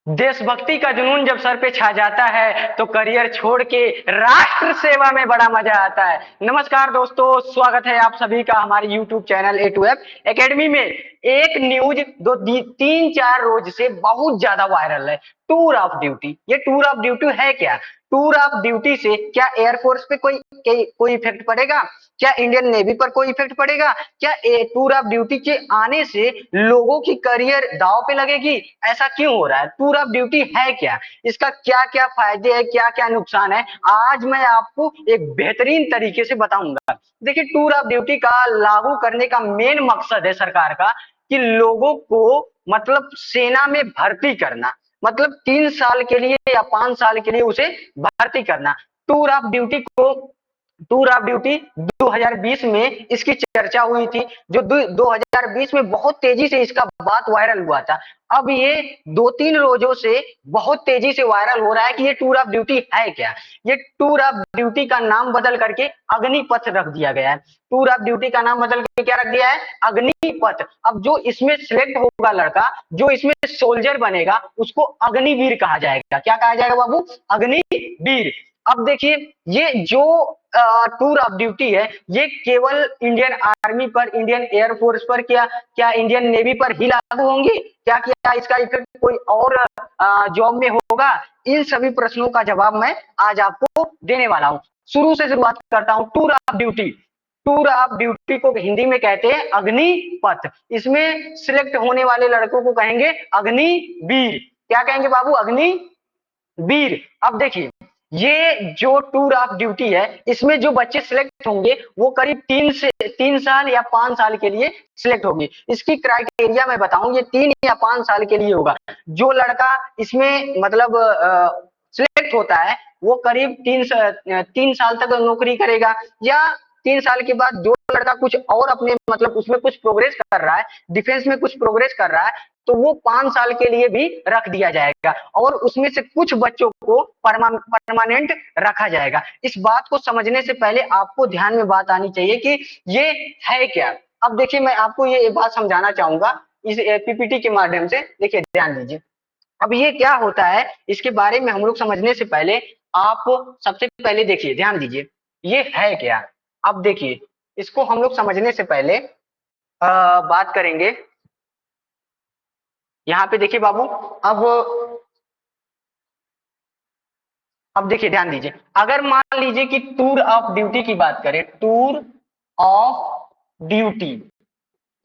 देशभक्ति का जुनून जब सर पे छा जाता है तो करियर छोड़ के राष्ट्र सेवा में बड़ा मजा आता है। नमस्कार दोस्तों, स्वागत है आप सभी का हमारे YouTube चैनल A2F एकेडमी में। एक न्यूज तीन चार रोज से बहुत ज्यादा वायरल है, टूर ऑफ ड्यूटी। ये टूर ऑफ ड्यूटी है क्या? टूर ऑफ ड्यूटी से क्या एयरफोर्स पे कोई इफेक्ट पड़ेगा? क्या इंडियन नेवी पर कोई इफेक्ट पड़ेगा? क्या टूर ऑफ ड्यूटी के आने से लोगों की करियर दांव पे लगेगी? ऐसा क्यों हो रहा है? टूर ऑफ ड्यूटी है क्या? इसका क्या क्या फायदे हैं, क्या क्या नुकसान है, आज मैं आपको एक बेहतरीन तरीके से बताऊंगा। देखिए, टूर ऑफ ड्यूटी का लागू करने का मेन मकसद है सरकार का कि लोगों को मतलब सेना में भर्ती करना, मतलब 3 साल के लिए या 5 साल के लिए उसे भर्ती करना। टूर ऑफ ड्यूटी को टूर ऑफ ड्यूटी 2020 में इसकी चर्चा हुई थी, जो 2020 में बहुत तेजी से इसका बात वायरल हुआ था। अब ये 2-3 रोजों से बहुत तेजी से वायरल हो रहा है कि ये टूर ऑफ ड्यूटी है क्या। ये टूर ऑफ ड्यूटी का नाम बदल करके अग्निपथ रख दिया गया है। टूर ऑफ ड्यूटी का नाम बदल के क्या रख दिया है? अग्निपथ। अब जो इसमें सिलेक्ट होगा लड़का, जो इसमें सोल्जर बनेगा, उसको अग्निवीर कहा जाएगा। क्या कहा जाएगा बाबू? अग्निवीर। अब देखिए, ये जो टूर ऑफ ड्यूटी है, ये केवल इंडियन आर्मी पर, इंडियन एयरफोर्स पर, क्या क्या इंडियन नेवी पर ही लागू होंगी? क्या क्या इसका इफेक्ट कोई और जॉब में होगा? इन सभी प्रश्नों का जवाब मैं आज आपको देने वाला हूं। शुरू से शुरुआत करता हूं। Tour of duty, tour of duty को हिंदी में कहते हैं अग्निपथ। इसमें सिलेक्ट होने वाले लड़कों को कहेंगे अग्निवीर। क्या कहेंगे बाबू? अग्निवीर। अब देखिए, ये जो टूर ऑफ ड्यूटी है, इसमें जो बच्चे सिलेक्ट होंगे वो करीब 3 साल या 5 साल के लिए सिलेक्ट होंगे। इसकी क्राइटेरिया मैं बताऊं, ये 3 या 5 साल के लिए होगा। जो लड़का इसमें मतलब सिलेक्ट होता है वो करीब 3 साल तक नौकरी करेगा, या 3 साल के बाद जो लड़का कुछ और अपने मतलब उसमें कुछ प्रोग्रेस कर रहा है, डिफेंस में कुछ प्रोग्रेस कर रहा है, तो वो 5 साल के लिए भी रख दिया जाएगा, और उसमें से कुछ बच्चों को परमानेंट रखा जाएगा। इस बात को समझने से पहले आपको ध्यान में बात आनी चाहिए कि ये है क्या। अब देखिए, मैं आपको ये बात समझाना चाहूंगा इस पीपीटी के माध्यम से। देखिए, ध्यान दीजिए। अब ये क्या होता है, इसके बारे में हम लोग समझने से पहले आप सबसे पहले देखिए, ध्यान दीजिए, ये है क्या। अब देखिए, इसको हम लोग समझने से पहले बात करेंगे। यहाँ पे देखिए बाबू, अब देखिए, ध्यान दीजिए। अगर मान लीजिए कि टूर ऑफ ड्यूटी की बात करें, टूर ऑफ ड्यूटी,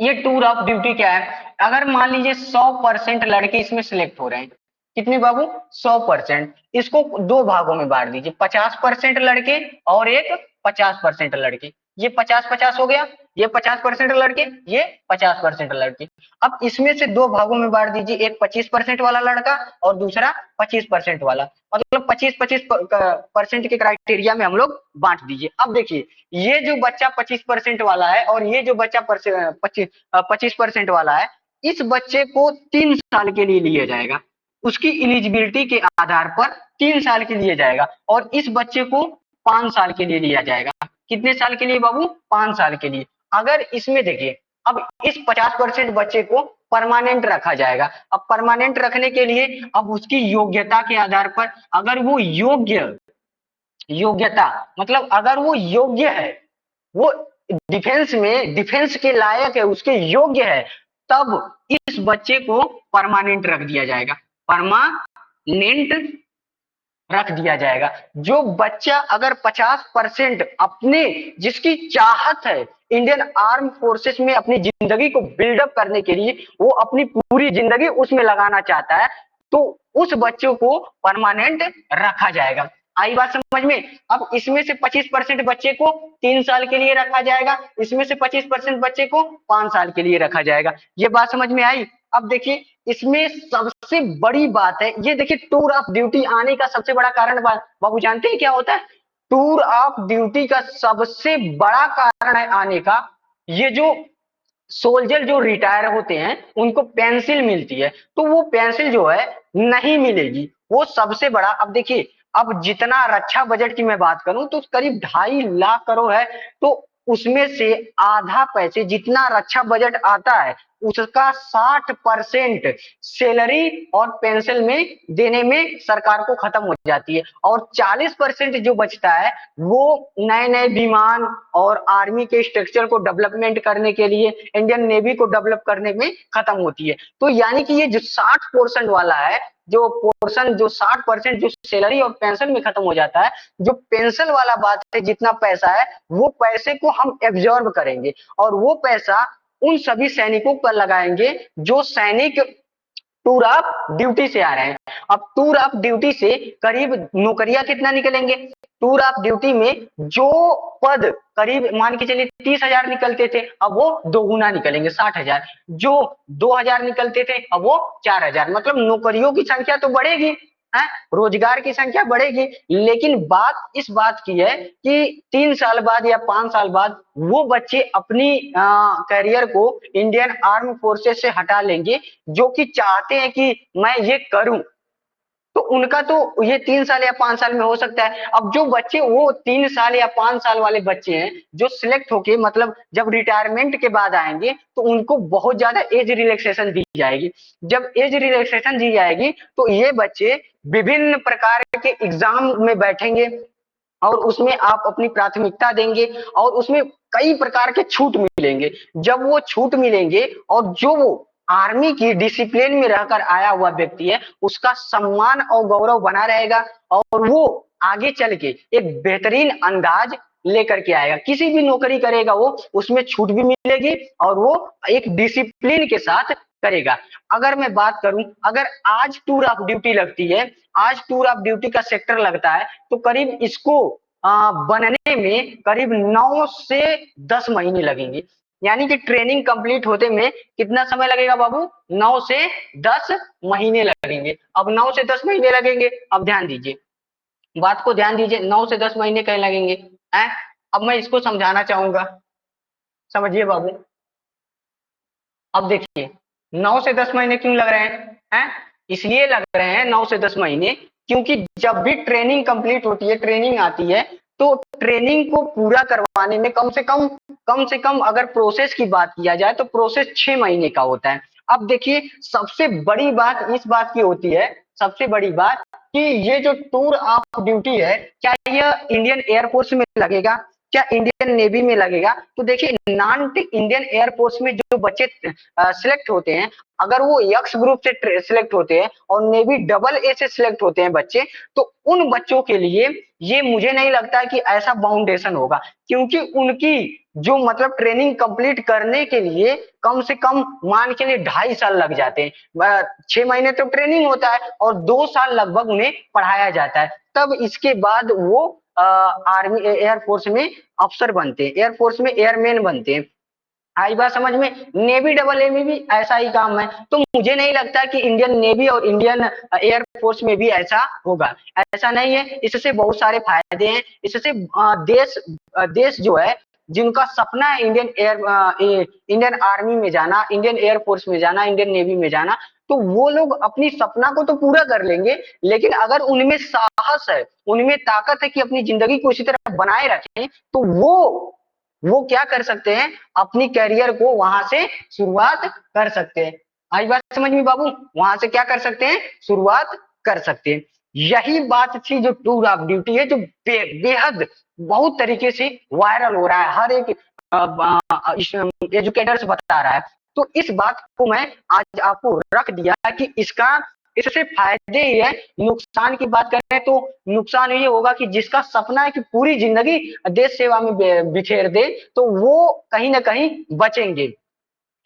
ये टूर ऑफ ड्यूटी क्या है? अगर मान लीजिए 100% लड़के इसमें सिलेक्ट हो रहे हैं, कितने बाबू? 100%। इसको दो भागों में बांट दीजिए, 50% लड़के और एक 50% लड़के। ये 50-50 हो गया, ये 50% लड़के, ये 50% लड़के। अब इसमें से दो भागों में बांट दीजिए, एक 25% वाला लड़का और दूसरा 25% वाला, मतलब 25-25% के क्राइटेरिया में हम लोग बांट दीजिए। अब देखिए, ये जो बच्चा 25% वाला है और ये जो बच्चा 25% वाला है, इस बच्चे को 3 साल के लिए लिया जाएगा। उसकी एलिजिबिलिटी के आधार पर 3 साल के लिए जाएगा, और इस बच्चे को 5 साल के लिए लिया जाएगा। कितने साल के लिए बाबू? 5 साल के लिए। अगर इसमें देखिए, अब इस 50% बच्चे को परमानेंट रखा जाएगा। अब परमानेंट रखने के लिए अब उसकी योग्यता के आधार पर, अगर वो योग्यता मतलब अगर वो योग्य है, वो डिफेंस के लायक है, उसके योग्य है, तब इस बच्चे को परमानेंट रख दिया जाएगा। परमानेंट रख दिया जाएगा। जो बच्चा अगर 50% अपने, जिसकी चाहत है इंडियन आर्म फोर्सेस में अपनी जिंदगी को बिल्डअप करने के लिए, वो अपनी पूरी जिंदगी उसमें लगाना चाहता है, तो उस बच्चों को परमानेंट रखा जाएगा। आई बात समझ में? अब इसमें से 25% बच्चे को 3 साल के लिए रखा जाएगा, इसमें से 25% बच्चे को 5 साल के लिए रखा जाएगा। ये बात समझ में आई? अब देखिए, इसमें सबसे बड़ी बात है, ये देखिए, टूर ऑफ ड्यूटी आने का सबसे बड़ा कारण बाबू जानते हैं क्या होता है? टूर ऑफ ड्यूटी का सबसे बड़ा कारण है आने का, ये जो सोल्जर जो रिटायर होते हैं उनको पेंसिल मिलती है, तो वो पेंसिल जो है नहीं मिलेगी, वो सबसे बड़ा। अब देखिए, अब जितना रक्षा बजट की मैं बात करूं तो करीब 2.5 लाख करोड़ है, तो उसमें से आधा पैसे जितना रक्षा बजट आता है उसका 60% सैलरी और पेंशन में देने में सरकार को खत्म हो जाती है, और 40% जो बचता है वो नए नए विमान और आर्मी के स्ट्रक्चर को डेवलपमेंट करने के लिए, इंडियन नेवी को डेवलप करने में खत्म होती है। तो यानी कि ये जो 60% वाला है, जो 60% जो सैलरी और पेंशन में खत्म हो जाता है, जो पेंशन वाला बात है, जितना पैसा है वो पैसे को हम एब्जॉर्ब करेंगे और वो पैसा उन सभी सैनिकों पर लगाएंगे जो सैनिक टूर ऑफ ड्यूटी से आ रहे हैं। अब टूर ऑफ ड्यूटी से करीब नौकरियां कितना निकलेंगे, टूर ऑफ ड्यूटी में जो पद करीब मान के चलिए 30,000 निकलते थे, अब वो दोगुना निकलेंगे 60,000। जो 2,000 निकलते थे अब वो 4,000। मतलब नौकरियों की संख्या तो बढ़ेगी है, रोजगार की संख्या बढ़ेगी, लेकिन बात इस बात की है कि 3 साल बाद या 5 साल बाद वो बच्चे अपनी करियर को इंडियन आर्म फोर्सेस से हटा लेंगे, जो कि चाहते हैं कि मैं ये करूं। तो उनका तो ये 3 साल या 5 साल में हो सकता है। अब जो बच्चे वो 3 साल या 5 साल वाले बच्चे हैं जो सिलेक्ट होके मतलब जब रिटायरमेंट के बाद आएंगे, तो उनको बहुत ज्यादा एज रिलैक्सेशन दी जाएगी। जब एज रिलैक्सेशन दी जाएगी तो ये बच्चे विभिन्न प्रकार के एग्जाम में बैठेंगे और उसमें आप अपनी प्राथमिकता देंगे और उसमें कई प्रकार के छूट मिलेंगे। जब वो छूट मिलेंगे और जो वो आर्मी की डिसिप्लिन में रहकर आया हुआ व्यक्ति है, उसका सम्मान और गौरव बना रहेगा और वो आगे चल के एक बेहतरीन अंदाज लेकर के आएगा। किसी भी नौकरी करेगा वो, उसमें छूट भी मिलेगी और वो एक डिसिप्लिन के साथ करेगा। अगर मैं बात करूं, अगर आज टूर ऑफ ड्यूटी लगती है, आज टूर ऑफ ड्यूटी का सेक्टर लगता है, तो करीब इसको बनने में करीब 9 से 10 महीने लगेंगे। यानी कि ट्रेनिंग कंप्लीट होते में कितना समय लगेगा बाबू, 9 से 10 महीने लगेंगे। अब 9 से 10 महीने लगेंगे, अब ध्यान दीजिए, बात को ध्यान दीजिए, 9 से 10 महीने कहीं लगेंगे हैं। अब मैं इसको समझाना चाहूंगा, समझिए बाबू। अब देखिए 9 से 10 महीने क्यों लग रहे हैं? इसलिए लग रहे हैं 9 से 10 महीने क्योंकि जब भी ट्रेनिंग कंप्लीट होती है, ट्रेनिंग आती है, तो ट्रेनिंग को पूरा करवाने में कम से कम अगर प्रोसेस की बात किया जाए तो प्रोसेस 6 महीने का होता है। अब देखिए सबसे बड़ी बात इस बात की होती है, सबसे बड़ी बात कि ये जो टूर ऑफ ड्यूटी है, क्या यह इंडियन एयरफोर्स में लगेगा, क्या इंडियन नेवी में लगेगा? तो देखिए नॉन इंडियन एयरफोर्स में जो बच्चे सिलेक्ट होते हैं, अगर वो यक्स ग्रुप से सिलेक्ट होते हैं और नेवी डबल ए से सिलेक्ट होते हैं बच्चे, तो उन बच्चों के लिए ये मुझे नहीं लगता है कि ऐसा बाउंडेशन होगा, क्योंकि उनकी जो मतलब ट्रेनिंग कंप्लीट करने के लिए कम से कम मान के लिए 2.5 साल लग जाते हैं। 6 महीने तो ट्रेनिंग होता है और 2 साल लगभग उन्हें पढ़ाया जाता है, तब इसके बाद वो आर्मी एयरफोर्स में अफसर बनते हैं, एयरफोर्स में एयरमैन बनते हैं। आई बात समझ में? नेवी डबल ए में भी ऐसा ही काम है, तो मुझे नहीं लगता कि इंडियन नेवी और इंडियन एयरफोर्स में भी ऐसा होगा। ऐसा नहीं है, इससे बहुत सारे फायदे हैं। इससे देश जो है, जिनका सपना है इंडियन आर्मी में जाना, इंडियन एयरफोर्स में जाना, इंडियन नेवी में जाना, तो वो लोग अपनी सपना को तो पूरा कर लेंगे, लेकिन अगर उनमें साहस है, उनमें ताकत है कि अपनी जिंदगी को इसी तरह बनाए रखें, तो वो क्या कर सकते हैं, अपनी कैरियर को वहां से शुरुआत कर सकते हैं। आई बात समझ में बाबू? वहां से क्या कर सकते हैं, शुरुआत कर सकते हैं। यही बात थी जो टूर ऑफ ड्यूटी है, जो बेहद बहुत तरीके से वायरल हो रहा है, हर एक एजुकेटर्स बता रहा है। तो इस बात को मैं आज आपको रख दिया कि इससे फायदे ही है। नुकसान की बात करें तो नुकसान ये होगा कि जिसका सपना है कि पूरी जिंदगी देश सेवा में बिखेर दे, तो वो कहीं ना कहीं बचेंगे।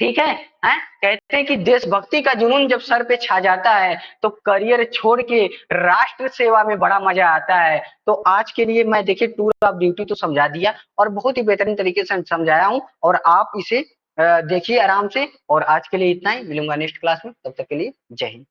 ठीक है, कहते हैं कि देशभक्ति का जुनून जब सर पे छा जाता है तो करियर छोड़ के राष्ट्र सेवा में बड़ा मजा आता है। तो आज के लिए मैं देखिए टूर ऑफ ड्यूटी तो समझा दिया और बहुत ही बेहतरीन तरीके से समझाया हूं, और आप इसे देखिए आराम से। और आज के लिए इतना ही, मिलूंगा नेक्स्ट क्लास में, तब तक के लिए जय हिंद।